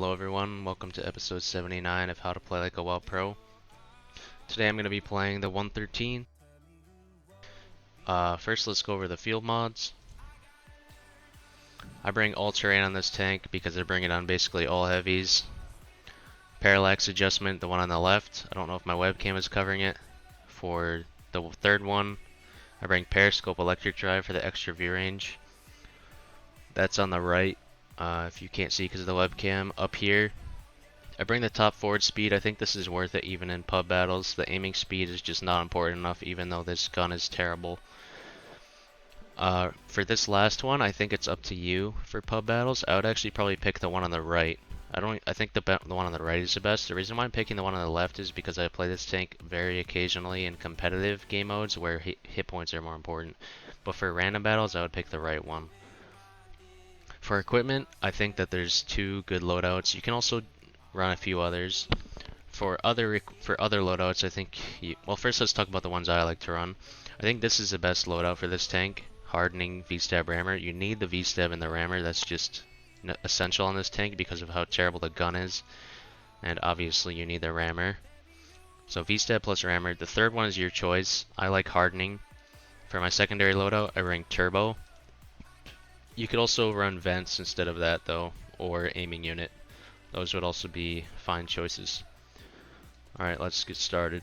Hello everyone, welcome to episode 79 of How to Play Like a WoW Pro. Today I'm going to be playing the 113. First let's go over the field mods. I bring all terrain on this tank because I bring it on basically all heavies. Parallax adjustment, the one on the left. I don't know if my webcam is covering it. For the third one, I bring periscope electric drive for the extra view range. That's on the right. If you can't see because of the webcam, up here I bring the top forward speed. I think this is worth it even in pub battles. The aiming speed is just not important enough even though this gun is terrible. For this last one, I think it's up to you for pub battles. I would actually probably pick the one on the right. I think the one on the right is the best. The reason why I'm picking the one on the left is because I play this tank very occasionally in competitive game modes where hit points are more important. But for random battles, I would pick the right one. For equipment, I think that there's two good loadouts. You can also run a few others. For other loadouts, I think well, first let's talk about the ones I like to run. I think this is the best loadout for this tank. Hardening V-stab rammer. You need the V-stab and the rammer. That's just essential on this tank because of how terrible the gun is. And obviously you need the rammer. So V-stab plus rammer. The third one is your choice. I like hardening. For my secondary loadout, I bring turbo. You could also run vents instead of that though, or aiming unit. Those would also be fine choices. Alright, let's get started.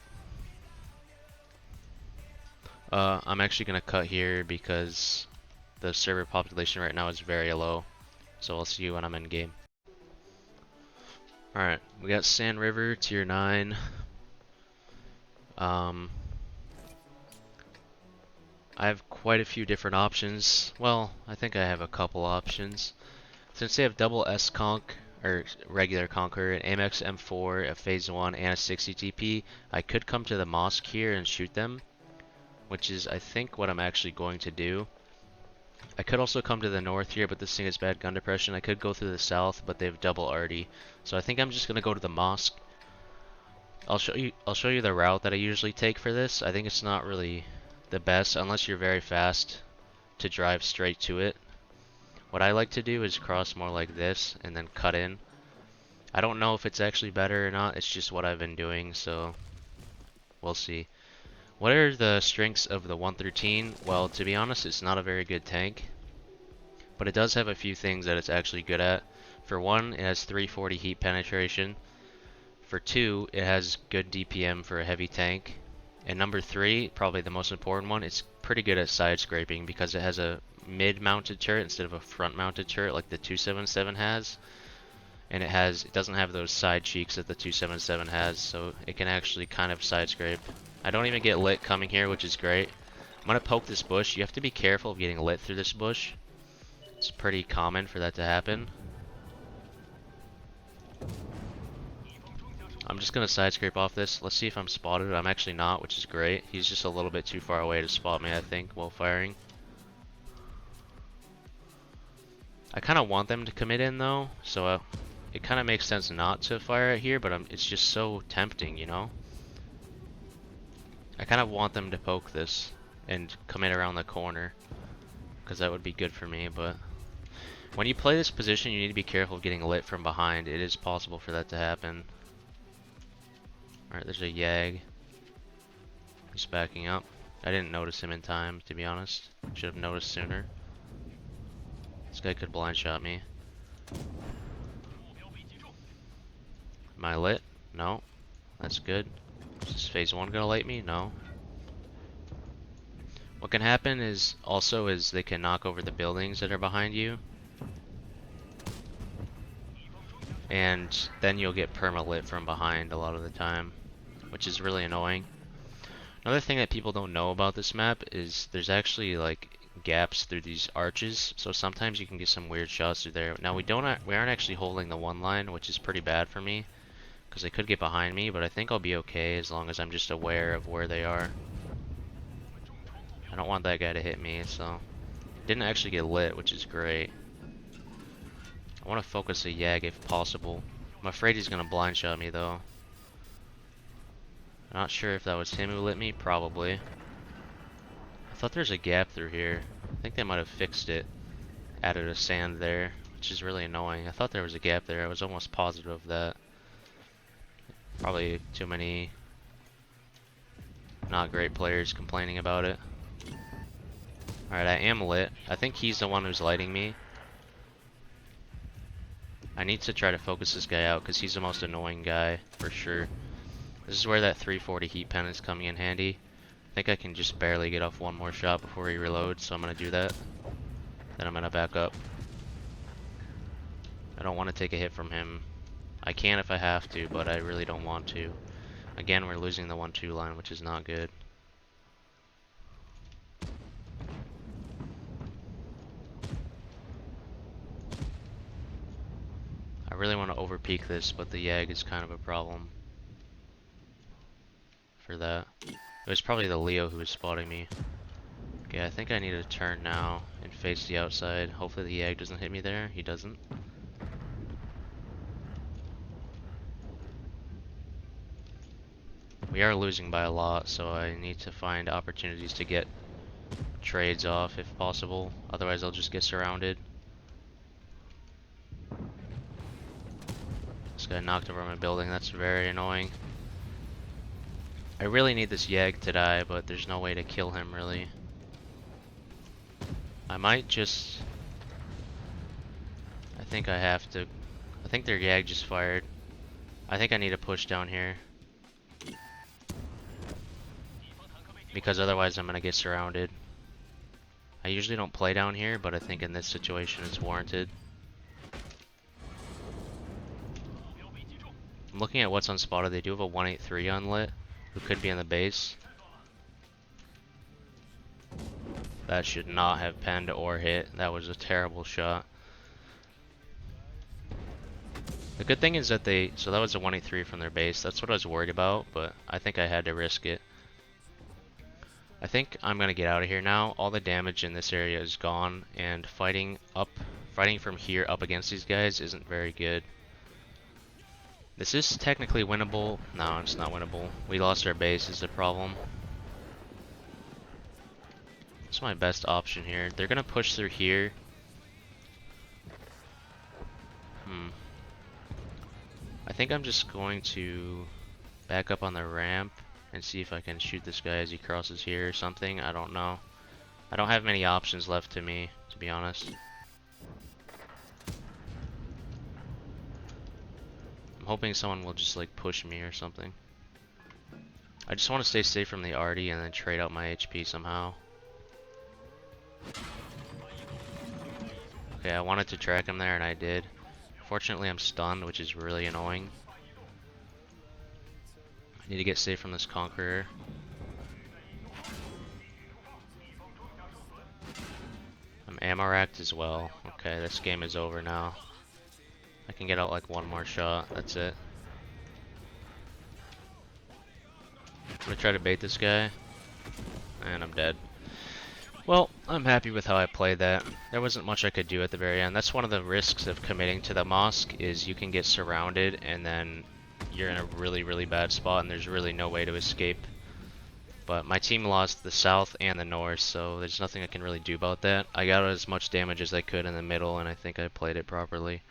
I'm actually going to cut here because the server population right now is very low. So I'll see you when I'm in game. Alright, we got Sand River, tier 9. I have quite a few different options. Well, I think I have a couple options. Since they have double S-Conk, or regular Conqueror, an Amex M4, a Phase 1, and a 60 TP, I could come to the mosque here and shoot them, which is, I think, what I'm actually going to do. I could also come to the north here, but this thing has bad gun depression. I could go through the south, but they have double arty. So I think I'm just going to go to the mosque. I'll show you the route that I usually take for this. I think it's not really the best unless you're very fast to drive straight to it. What I like to do is cross more like this and then cut in. I don't know if it's actually better or not, it's just what I've been doing, so we'll see. What are the strengths of the 113? Well, to be honest, it's not a very good tank, but it does have a few things that it's actually good at. For one, it has 340 heat penetration. For two, it has good DPM for a heavy tank. And number three, probably the most important one, it's pretty good at side scraping because it has a mid-mounted turret instead of a front-mounted turret like the 277 has. And it doesn't have those side cheeks that the 277 has, so it can actually kind of side scrape. I don't even get lit coming here, which is great. I'm gonna poke this bush. You have to be careful of getting lit through this bush. It's pretty common for that to happen. I'm just gonna side scrape off this. Let's see if I'm spotted. I'm actually not, which is great. He's just a little bit too far away to spot me, I think, while firing. I kind of want them to commit in though, so it kind of makes sense not to fire it here, but it's just so tempting, you know? I kind of want them to poke this and commit around the corner, because that would be good for me, but when you play this position, you need to be careful of getting lit from behind. It is possible for that to happen. Alright, there's a Yag. He's backing up. I didn't notice him in time, to be honest. Should have noticed sooner. This guy could blind shot me. Am I lit? No. That's good. Is this phase 1 gonna light me? No. What can happen is they can knock over the buildings that are behind you. And then you'll get perma-lit from behind a lot of the time, which is really annoying. Another thing that people don't know about this map is there's actually like gaps through these arches, so sometimes you can get some weird shots through there. Now we aren't actually holding the one line, which is pretty bad for me because they could get behind me, but I think I'll be okay as long as I'm just aware of where they are. I don't want that guy to hit me, so didn't actually get lit, which is great. I want to focus a Yag if possible. I'm afraid he's gonna blind shot me though. I'm not sure if that was him who lit me, probably. I thought there's a gap through here. I think they might have fixed it. Added a sand there. which is really annoying. I thought there was a gap there. I was almost positive of that. Probably too many not great players complaining about it. Alright, I am lit. I think he's the one who's lighting me. I need to try to focus this guy out because he's the most annoying guy for sure. This is where that 340 heat pen is coming in handy. I think I can just barely get off one more shot before he reloads, so I'm going to do that. Then I'm going to back up. I don't want to take a hit from him. I can if I have to, but I really don't want to. Again, we're losing the 1-2 line, which is not good. I really want to overpeak this, but the Yag is kind of a problem for that. It was probably the Leo who was spotting me. Okay, I think I need to turn now and face the outside. Hopefully the Yag doesn't hit me there. He doesn't. We are losing by a lot, so I need to find opportunities to get trades off if possible. Otherwise I'll just get surrounded. This guy knocked over my building. That's very annoying. I really need this Yag to die, but there's no way to kill him really. I might just... I think I have to... I think their Yag just fired. I think I need to push down here. Because otherwise I'm gonna get surrounded. I usually don't play down here, but I think in this situation it's warranted. I'm looking at what's unspotted. They do have a 183 unlit, who could be in the base. That should not have penned or hit. That was a terrible shot. The good thing is that they... So that was a 183 from their base. That's what I was worried about, but I think I had to risk it. I think I'm gonna get out of here now. All the damage in this area is gone, and fighting from here up against these guys isn't very good. This is technically winnable. No, it's not winnable. We lost our base is the problem. It's my best option here. They're gonna push through here. I think I'm just going to back up on the ramp and see if I can shoot this guy as he crosses here or something. I don't know. I don't have many options left to me, to be honest. I'm hoping someone will just like push me or something. I just want to stay safe from the arty and then trade out my HP somehow. Okay, I wanted to track him there and I did. Fortunately I'm stunned, which is really annoying. I need to get safe from this Conqueror. I'm ammo-racked as well. Okay, this game is over now. I can get out like one more shot, that's it. I'm gonna try to bait this guy. And I'm dead. Well, I'm happy with how I played that. There wasn't much I could do at the very end. That's one of the risks of committing to the mosque, is you can get surrounded and then you're in a really, really bad spot and there's really no way to escape. But my team lost the south and the north, so there's nothing I can really do about that. I got as much damage as I could in the middle and I think I played it properly.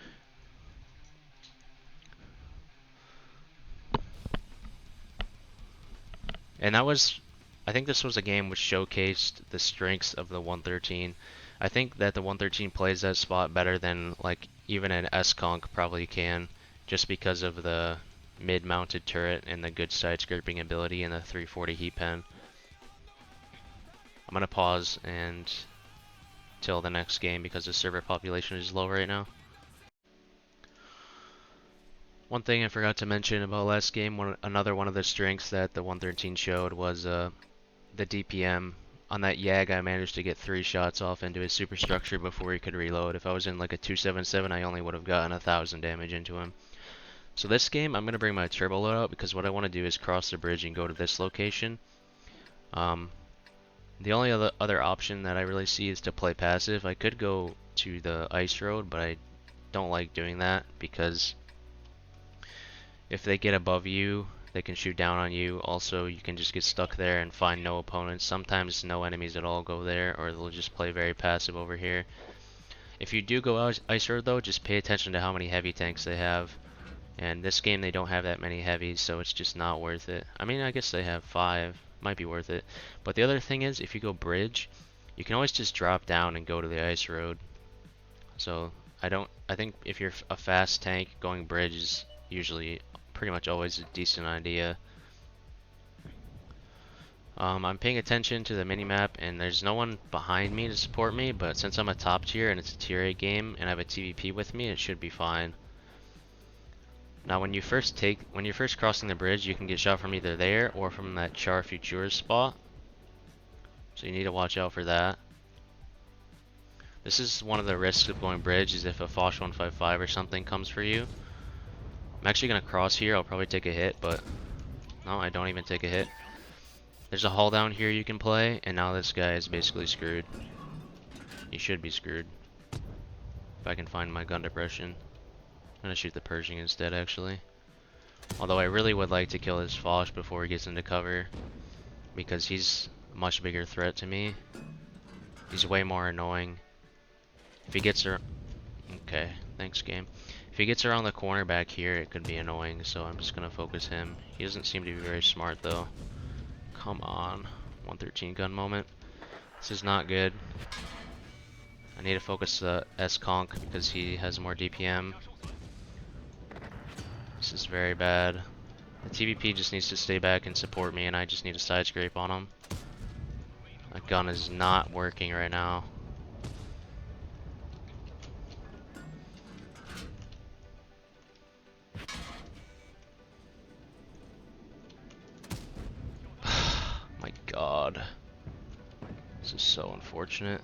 And that was... I think this was a game which showcased the strengths of the 113. I think that the 113 plays that spot better than like even an S-Conk probably can, just because of the mid-mounted turret and the good side scraping ability and the 340 heat pen. I'm gonna pause and till the next game because the server population is low right now. One thing I forgot to mention about last game, another one of the strengths that the 113 showed was the DPM. On that Yag, I managed to get 3 shots off into his superstructure before he could reload. If I was in like a 277, I only would have gotten 1,000 damage into him. So this game, I'm going to bring my turbo load out because what I want to do is cross the bridge and go to this location. The only other option that I really see is to play passive. I could go to the ice road, but I don't like doing that because if they get above you, they can shoot down on you. Also, you can just get stuck there and find no opponents. Sometimes no enemies at all go there, or they'll just play very passive over here. If you do go ice road though, just pay attention to how many heavy tanks they have. And this game they don't have that many heavies, so it's just not worth it. I mean, I guess they have 5, might be worth it. But the other thing is, if you go bridge, you can always just drop down and go to the ice road. So I think if you're a fast tank, going bridge is usually pretty much always a decent idea. I'm paying attention to the minimap, and there's no one behind me to support me, but since I'm a top tier and it's a tier 8 game and I have a TVP with me, it should be fine. Now when you're first crossing the bridge, you can get shot from either there or from that Char Futures spot. So you need to watch out for that. This is one of the risks of going bridge, is if a Foch 155 or something comes for you. I'm actually gonna cross here, I'll probably take a hit, but no, I don't even take a hit. There's a hull down here you can play, and now this guy is basically screwed. He should be screwed. If I can find my gun depression. I'm gonna shoot the Pershing instead, actually. Although I really would like to kill this Foch before he gets into cover, because he's a much bigger threat to me. He's way more annoying. If he gets around... Okay, thanks game. If he gets around the corner back here, it could be annoying, so I'm just gonna focus him. He doesn't seem to be very smart, though. Come on. 113 gun moment. This is not good. I need to focus the S-Conk because he has more DPM. This is very bad. The TVP just needs to stay back and support me, and I just need to side scrape on him. My gun is not working right now. My god. This is so unfortunate.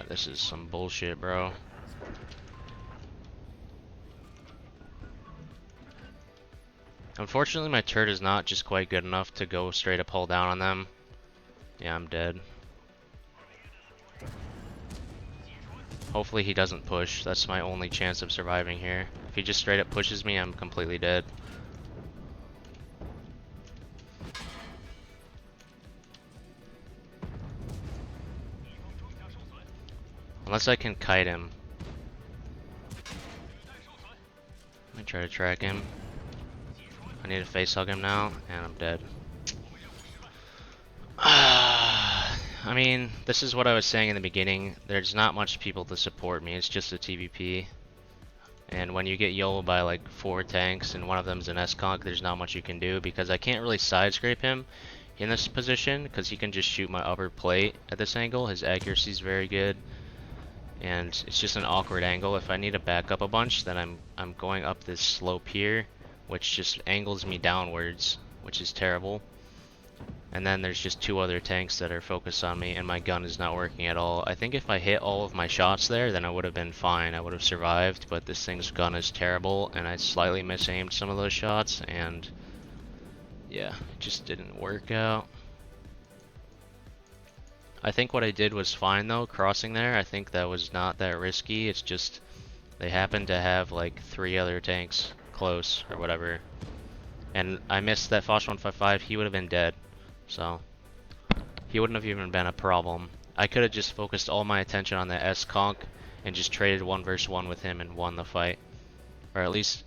This is some bullshit, bro. Unfortunately, my turret is not just quite good enough to go straight up hull down on them. Yeah, I'm dead. Hopefully he doesn't push. That's my only chance of surviving here. If he just straight up pushes me, I'm completely dead. Unless I can kite him. Let me try to track him. I need to face hug him now, and I'm dead. I mean, this is what I was saying in the beginning. There's not much people to support me. It's just a TVP. And when you get YOLO by like 4 tanks and one of them's an S-Conk, there's not much you can do because I can't really side scrape him in this position because he can just shoot my upper plate at this angle. His accuracy is very good. And it's just an awkward angle. If I need to back up a bunch, then I'm going up this slope here, which just angles me downwards, which is terrible. And then there's just 2 other tanks that are focused on me, and my gun is not working at all. I think if I hit all of my shots there, then I would have been fine. I would have survived, but this thing's gun is terrible, and I slightly misaimed some of those shots, and yeah, it just didn't work out. I think what I did was fine though, crossing there. I think that was not that risky. It's just they happened to have like 3 other tanks close or whatever. And I missed that Foch 155, he would have been dead. So he wouldn't have even been a problem. I could have just focused all my attention on the S-Conk and just traded 1 versus 1 with him and won the fight. Or at least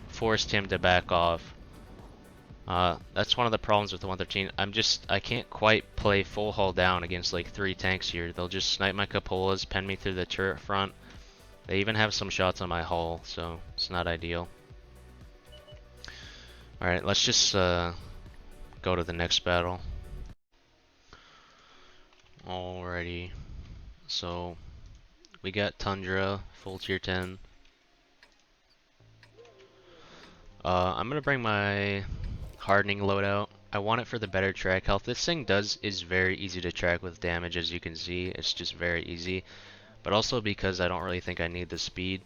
forced him to back off. That's one of the problems with the 113. I can't quite play full hull down against like 3 tanks here. They'll just snipe my cupolas, pen me through the turret front. They even have some shots on my hull, so it's not ideal. Alright, let's just go to the next battle. Alrighty. So, we got Tundra, full tier 10. I'm gonna bring my hardening loadout. I want it for the better track health. This thing is very easy to track with damage, as you can see. It's just very easy. But also because I don't really think I need the speed.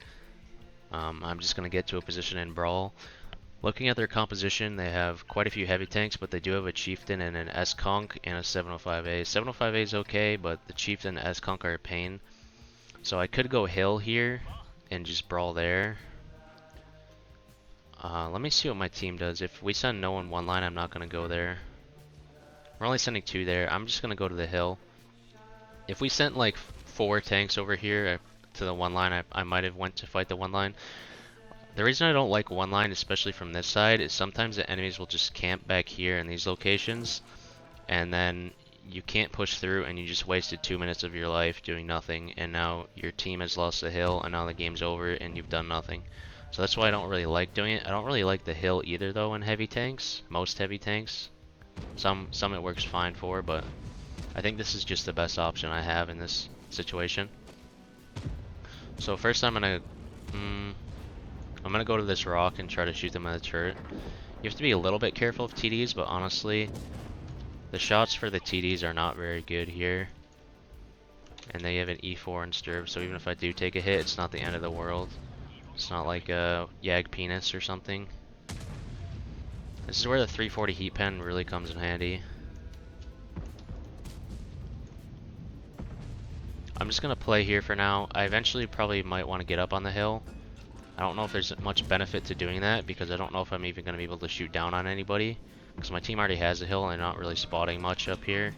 I'm just gonna get to a position in brawl. Looking at their composition, they have quite a few heavy tanks, but they do have a Chieftain and an S-Conk and a 705A. 705A is okay, but the Chieftain and S-Conk are a pain. So I could go hill here and just brawl there. Let me see what my team does. If we send no one 1 line, I'm not going to go there. We're only sending 2 there. I'm just going to go to the hill. If we sent like 4 tanks over here to the one line, I might have went to fight the one line. The reason I don't like one line, especially from this side, is sometimes the enemies will just camp back here in these locations, and then you can't push through, and you just wasted 2 minutes of your life doing nothing, and now your team has lost the hill, and now the game's over, and you've done nothing. So that's why I don't really like doing it. I don't really like the hill either, though, in heavy tanks. Most heavy tanks. Some it works fine for, but I think this is just the best option I have in this situation. So first I'm gonna go to this rock and try to shoot them at the turret. You have to be a little bit careful of TDs, but honestly, the shots for the TDs are not very good here. And they have an E4 in stirb, so even if I do take a hit, it's not the end of the world. It's not like a Yag penis or something. This is where the 340 heat pen really comes in handy. I'm just gonna play here for now. I eventually probably might want to get up on the hill. I don't know if there's much benefit to doing that because I don't know if I'm even going to be able to shoot down on anybody. Because my team already has a hill and they're not really spotting much up here.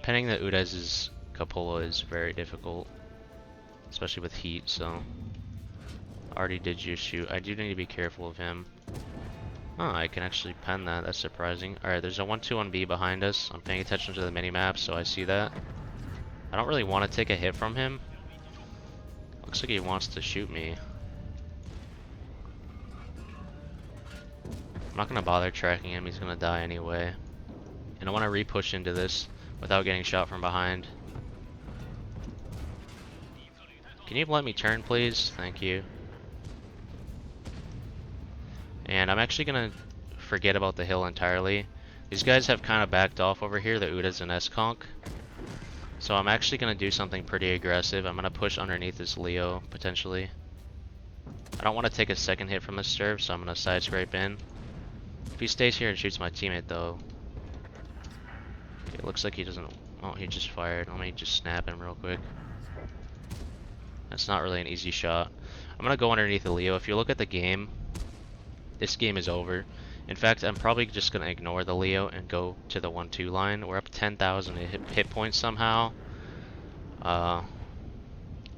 Penning the Udez's cupola is very difficult. Especially with heat, so... Already did just shoot. I do need to be careful of him. Oh, I can actually pen that. That's surprising. Alright, there's a 1-2 on B behind us. I'm paying attention to the mini-map, so I see that. I don't really want to take a hit from him. Looks like he wants to shoot me. I'm not going to bother tracking him. He's going to die anyway. And I want to re-push into this without getting shot from behind. Can you let me turn, please? Thank you. And I'm actually going to forget about the hill entirely. These guys have kind of backed off over here, the Udas and S-Conk. So I'm actually going to do something pretty aggressive. I'm going to push underneath this Leo, potentially. I don't want to take a second hit from this stirb, so I'm going to side scrape in. If he stays here and shoots my teammate, though... It looks like he doesn't... Oh, he just fired. Let me just snap him real quick. That's not really an easy shot. I'm going to go underneath the Leo. If you look at the game, this game is over. In fact, I'm probably just going to ignore the Leo and go to the 1-2 line. We're up 10,000 hit points somehow.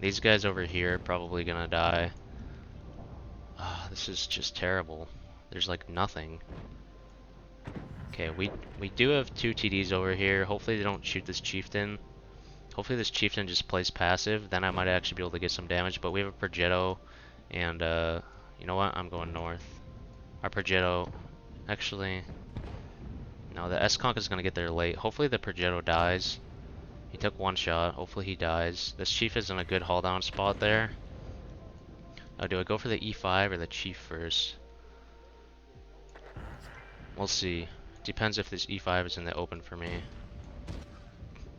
These guys over here are probably going to die. This is just terrible. There's like nothing. Okay, we do have 2 TDs over here. Hopefully they don't shoot this chieftain. Hopefully this chieftain just plays passive. Then I might actually be able to get some damage. But we have a Progetto. And, you know what? I'm going north. Our Progetto... Actually, no, the S-Conk is going to get there late. Hopefully the Progetto dies. He took 1 shot. Hopefully he dies. This Chief is in a good haul down spot there. Oh, do I go for the E5 or the Chief first? We'll see. Depends if this E5 is in the open for me.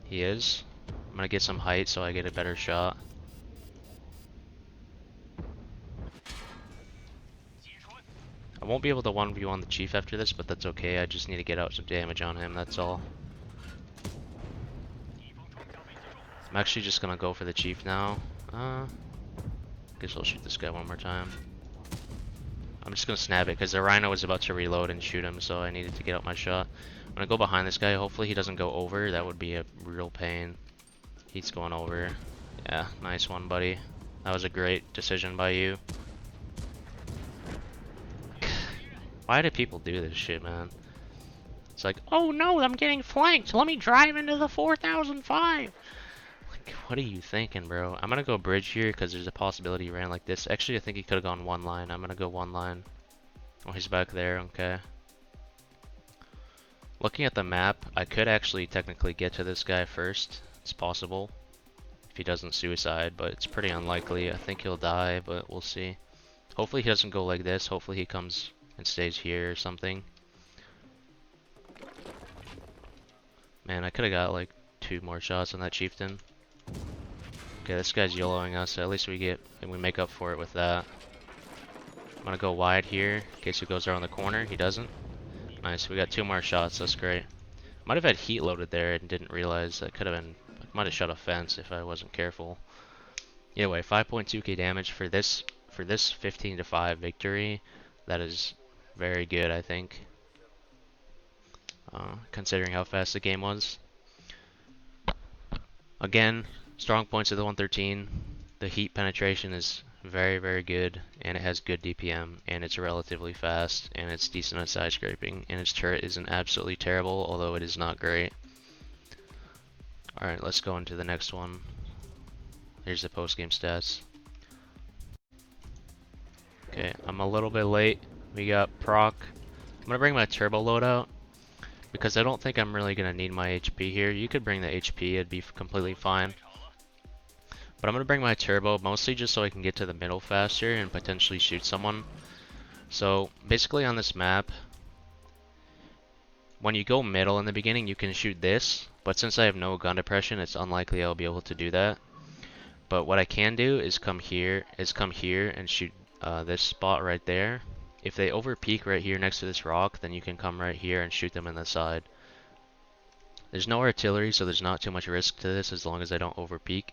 He is. I'm going to get some height so I get a better shot. I won't be able to 1v1 the Chief after this, but that's okay. I just need to get out some damage on him, that's all. I'm actually just gonna go for the Chief now. Guess I'll shoot this guy one more time. I'm just gonna snap it, because the Rhino was about to reload and shoot him, so I needed to get out my shot. I'm gonna go behind this guy. Hopefully he doesn't go over. That would be a real pain. He's going over. Yeah, nice one, buddy. That was a great decision by you. Why do people do this shit, man? It's like, oh no, I'm getting flanked. Let me drive into the 4005. Like, what are you thinking, bro? I'm gonna go bridge here because there's a possibility he ran like this. Actually, I think he could have gone 1 line. I'm gonna go 1 line. Oh, he's back there. Okay. Looking at the map, I could actually technically get to this guy first. It's possible. If he doesn't suicide, but it's pretty unlikely. I think he'll die, but we'll see. Hopefully he doesn't go like this. Hopefully he comes and stays here or something. Man, I could have got like 2 more shots on that chieftain. Okay, this guy's YOLOing us, so at least we make up for it with that. I'm gonna go wide here in case he goes around the corner. He doesn't. Nice, we got 2 more shots. That's great. Might have had heat loaded there and didn't realize. That could have been. Might have shot a fence if I wasn't careful. Either way, 5.2k damage for this 15-5 victory. That is very good, I think. considering how fast the game was. Again, strong points of the 113. The heat penetration is very, very good, and it has good DPM, and it's relatively fast, and it's decent at side scraping, and its turret isn't absolutely terrible, although it is not great. Alright, let's go into the next one. Here's the post-game stats. Okay, I'm a little bit late. We got Proc. I'm gonna bring my turbo loadout because I don't think I'm really gonna need my HP here. You could bring the HP, it'd be completely fine. But I'm gonna bring my turbo mostly just so I can get to the middle faster and potentially shoot someone. So basically on this map, when you go middle in the beginning, you can shoot this, but since I have no gun depression, it's unlikely I'll be able to do that. But what I can do is come here and shoot this spot right there. If they overpeak right here next to this rock, then you can come right here and shoot them in the side. There's no artillery, so there's not too much risk to this as long as I don't overpeak.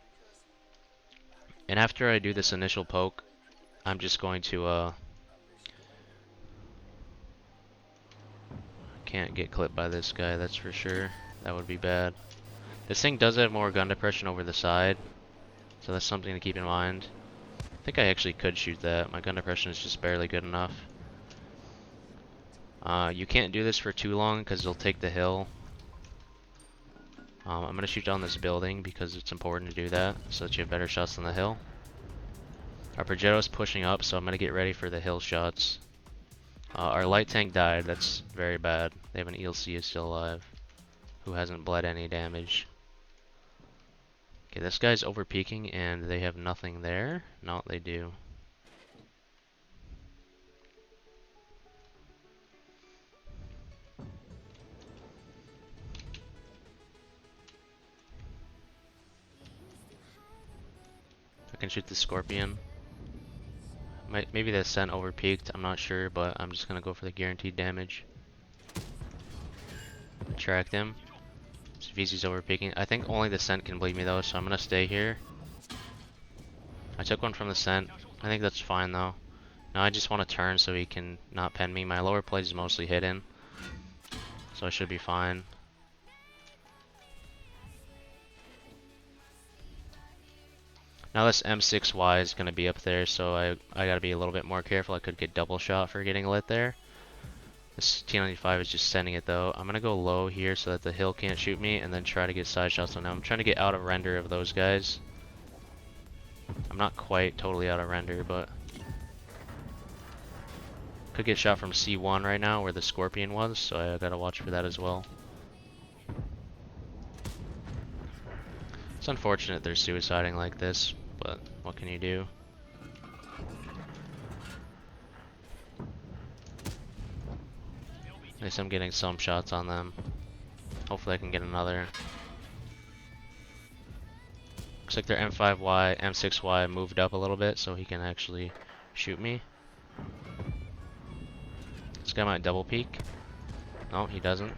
And after I do this initial poke, I'm just going to can't get clipped by this guy, that's for sure. That would be bad. This thing does have more gun depression over the side, so that's something to keep in mind. I think I actually could shoot that. My gun depression is just barely good enough. You can't do this for too long because they'll take the hill. I'm going to shoot down this building because it's important to do that so that you have better shots on the hill. Our Progetto's pushing up, so I'm going to get ready for the hill shots. Our light tank died. That's very bad. They have an ELC is still alive who hasn't bled any damage. Okay, this guy's overpeaking and they have nothing there. No, they do. I can shoot the Scorpion. Maybe the Ascent overpeaked, I'm not sure, but I'm just gonna go for the guaranteed damage. Attract him. So VZ's overpeaking. I think only the Ascent can bleed me though, so I'm gonna stay here. I took one from the Ascent. I think that's fine though. Now I just want to turn so he can not pen me. My lower plate is mostly hidden, so I should be fine. Now this M6Y is going to be up there, so I gotta be a little bit more careful. I could get double shot for getting lit there. This T95 is just sending it though. I'm gonna go low here so that the hill can't shoot me, and then try to get side shots on them. I'm trying to get out of render of those guys. I'm not quite totally out of render, but could get shot from C1 right now where the Scorpion was, so I gotta watch for that as well. It's unfortunate they're suiciding like this, but what can you do? At least I'm getting some shots on them. Hopefully I can get another. Looks like their M5Y, M6Y moved up a little bit so he can actually shoot me. This guy might double peek. No, he doesn't.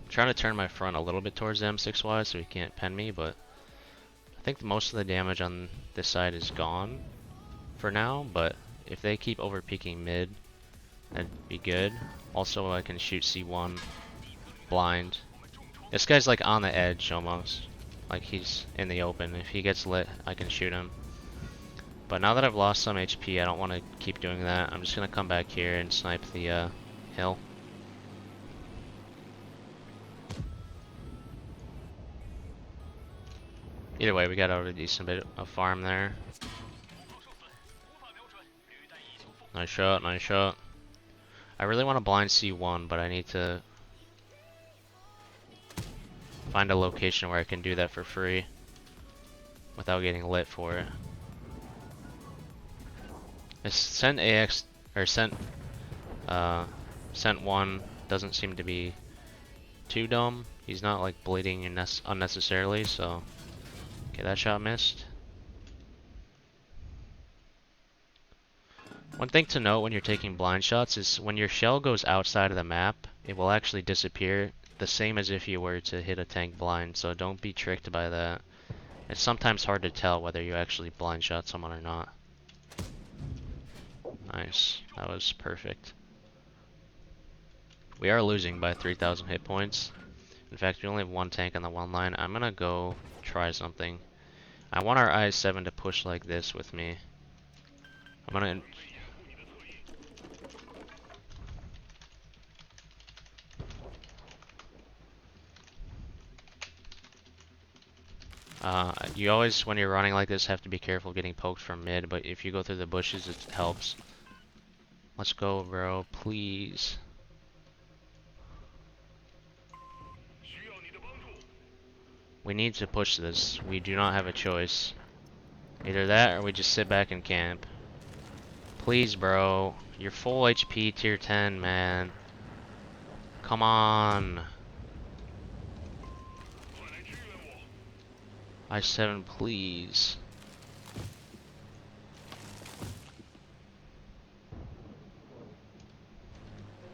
Trying to turn my front a little bit towards the M6Y so he can't pen me, but I think most of the damage on this side is gone for now, but if they keep over peeking mid, that'd be good. Also, I can shoot C1 blind. This guy's like on the edge almost, like he's in the open. If he gets lit, I can shoot him. But now that I've lost some HP, I don't want to keep doing that. I'm just gonna come back here and snipe the hill. Either way, we got out a decent bit of farm there. Nice shot, nice shot. I really want to blind C1, but I need to find a location where I can do that for free without getting lit for it. This Sent AX or Sent 1 doesn't seem to be too dumb. He's not like bleeding unnecessarily, so okay, that shot missed. One thing to note when you're taking blind shots is when your shell goes outside of the map, it will actually disappear, the same as if you were to hit a tank blind, so don't be tricked by that. It's sometimes hard to tell whether you actually blind shot someone or not. Nice, that was perfect. We are losing by 3,000 hit points. In fact, we only have one tank on the one line. I'm gonna go try something. I want our I-7 to push like this with me. I'm gonna... you always, when you're running like this, have to be careful getting poked from mid, but if you go through the bushes, it helps. Let's go, bro, please. We need to push this. We do not have a choice. Either that, or we just sit back and camp. Please, bro. You're full HP tier 10, man. Come on. I-7, please.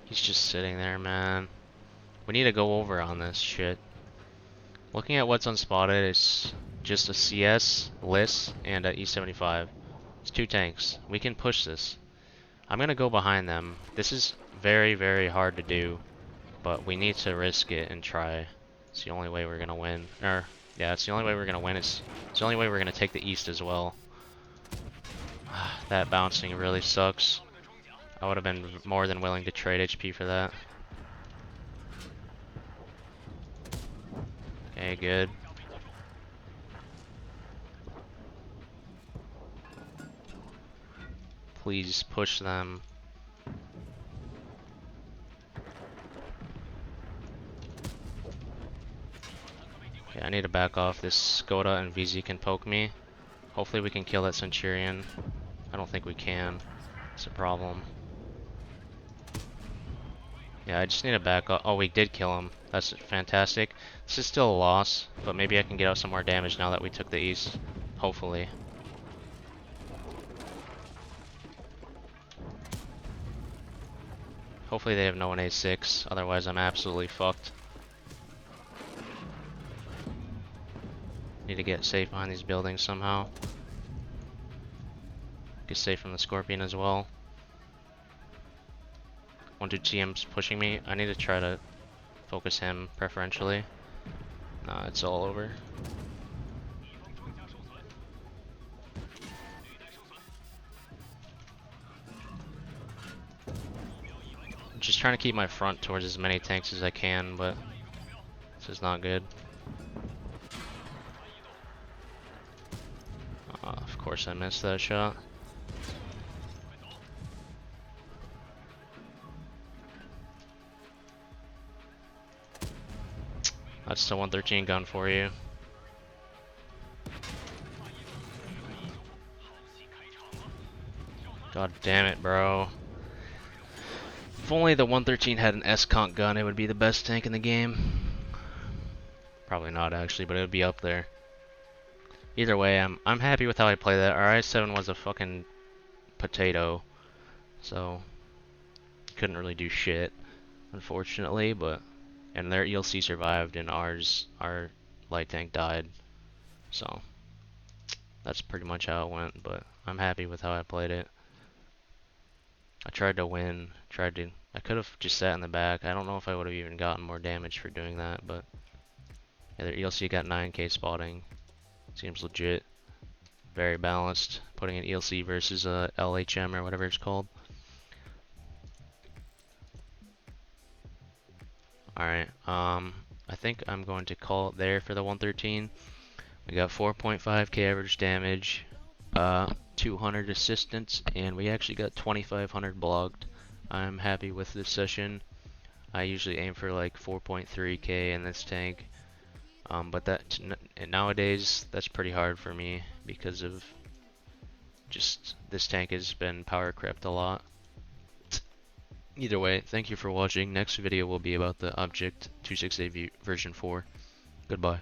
He's just sitting there, man. We need to go over on this shit. Looking at what's unspotted, it's just a CS, Liss, and a E75. It's 2 tanks. We can push this. I'm gonna go behind them. This is very, very hard to do, but we need to risk it and try. It's the only way we're gonna win. Yeah, it's the only way we're gonna win. It's the only way we're gonna take the East as well. That bouncing really sucks. I would have been more than willing to trade HP for that. Okay, good. Please push them. Okay, I need to back off. This Skoda and VZ can poke me. Hopefully we can kill that Centurion. I don't think we can. It's a problem. Yeah, I just need to back up. Oh, we did kill him. That's fantastic. This is still a loss, but maybe I can get out some more damage now that we took the East. Hopefully. Hopefully they have no one A6, otherwise I'm absolutely fucked. Need to get safe behind these buildings somehow. Get safe from the Scorpion as well. 1-2 TM's pushing me. I need to try to focus him preferentially. Nah, it's all over. I'm just trying to keep my front towards as many tanks as I can, but this is not good. Of course I missed that shot. That's the 113 gun for you. God damn it, bro. If only the 113 had an S-Conk gun, it would be the best tank in the game. Probably not, actually, but it would be up there. Either way, I'm happy with how I play that. Our I-7 was a fucking potato, so couldn't really do shit, unfortunately, but... And their ELC survived, and our light tank died. So, that's pretty much how it went, but I'm happy with how I played it. I tried to win, I could have just sat in the back. I don't know if I would have even gotten more damage for doing that, but... Yeah, their ELC got 9k spotting. Seems legit. Very balanced. Putting an ELC versus a LHM or whatever it's called. Alright, I think I'm going to call it there for the 113. We got 4.5k average damage, 200 assistance, and we actually got 2,500 blocked. I'm happy with this session. I usually aim for like 4.3k in this tank. But that nowadays that's pretty hard for me because of just this tank has been power crept a lot. Either way, thank you for watching. Next video will be about the Object 268 version 4. Goodbye.